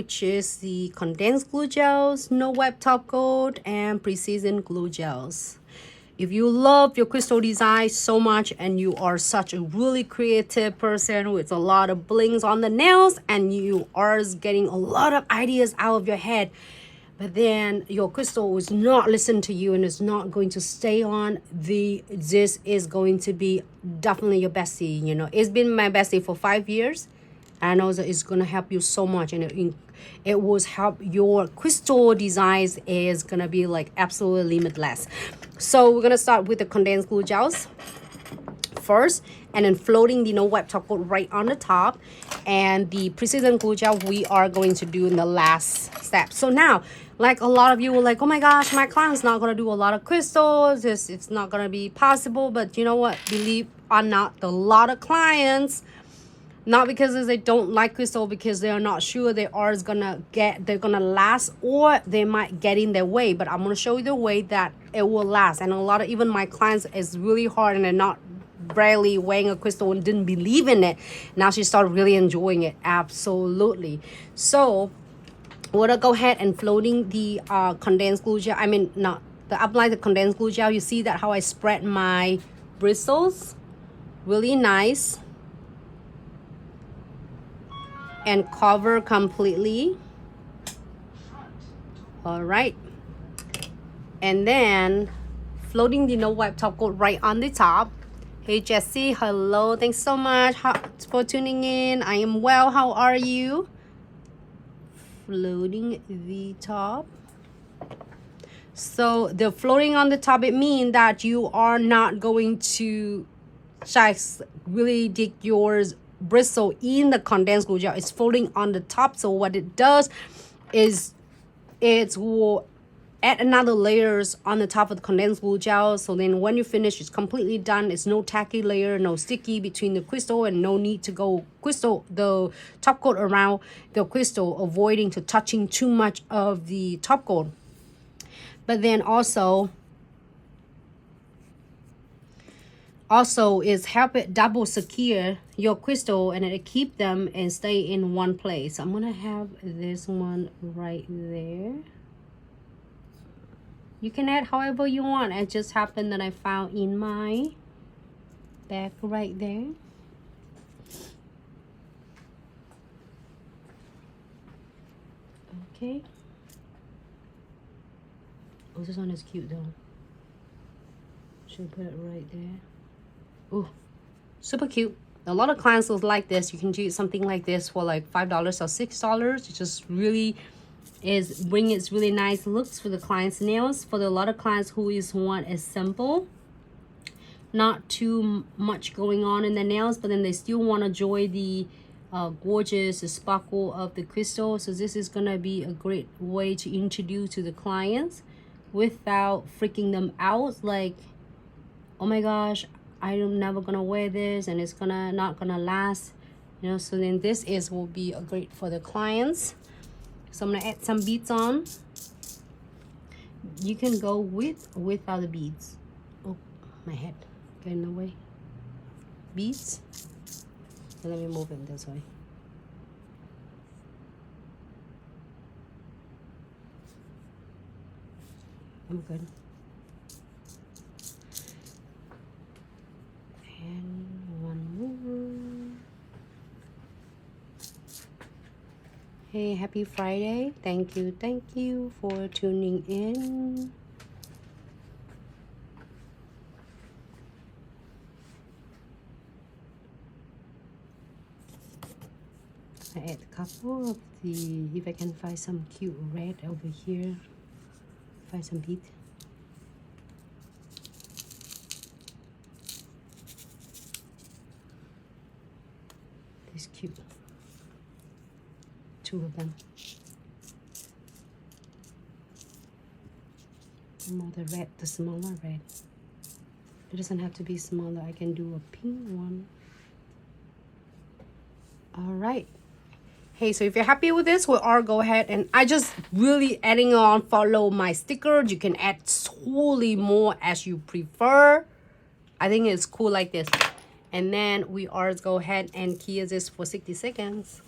which is the condensed glue gels, no web top coat, and precision glue gels. If you love your crystal design so much and you are such a really creative person with a lot of blings on the nails and you are getting a lot of ideas out of your head, but then your crystal is not listening to you and is not going to stay on, this is going to be definitely your bestie. You know, it's been my bestie for 5 years. I know that it's gonna help you so much, and it will help your crystal designs is gonna be like absolutely limitless. So we're gonna start with the condensed glue gels first, and then floating the no web top coat right on the top, and the precision glue gel we are going to do in the last step. So now, like a lot of you were like, oh my gosh, my client's not gonna do a lot of crystals, it's not gonna be possible. But you know what, believe or not, a lot of clients, not because they don't like crystal, because they are not sure they are they're gonna last, or they might get in their way. But I'm gonna show you the way that it will last. And a lot of even my clients is really hard and they're not barely wearing a crystal and didn't believe in it. Now she started really enjoying it. Absolutely. So we're gonna go ahead and floating the condensed glue gel. I mean, not the apply the condensed glue gel. You see that how I spread my bristles really nice and cover completely. All right, and then floating the no wipe top coat right on the top. Hey Jessie, hello, thanks so much for tuning in. I am well, how are you? Floating the top. So the floating on the top, it means that you are not going to just really dig yours bristle in the condensed glue gel. It's floating on the top. So what it does is it will add another layers on the top of the condensed glue gel. So then when you finish, it's completely done. It's no tacky layer, no sticky between the crystal, and no need to go the top coat around the crystal, avoiding to touching too much of the top coat. But then also is help it double secure your crystal, and it keep them and stay in one place. I'm gonna have this one right there. You can add however you want. It just happened that I found in my bag right there. Okay. Oh, this one is cute though. Should put it right there. Oh, super cute. A lot of clients will like this. You can do something like this for like $5 or $6. It just really is bring its really nice looks for the client's nails. For a lot of clients who want is simple, not too much going on in the nails, but then they still want to enjoy the gorgeous sparkle of the crystal. So this is gonna be a great way to introduce to the clients without freaking them out, like, oh my gosh, I'm never gonna wear this and it's not gonna last, you know. So then this will be a great for the clients. So I'm gonna add some beads on. You can go with or without the beads. Oh, my head get in the way. Beads. So let me move it this way. I'm good. And one more. Hey, happy Friday. Thank you for tuning in. I add a couple of the, if I can find some cute red over here, find some bead. This cute. 2 of them. More the red, the smaller red. It doesn't have to be smaller. I can do a pink one. All right. Hey, so if you're happy with this, we'll go ahead and I just really adding on, follow my sticker. You can add totally more as you prefer. I think it's cool like this. And then we are go ahead and key this for 60 seconds.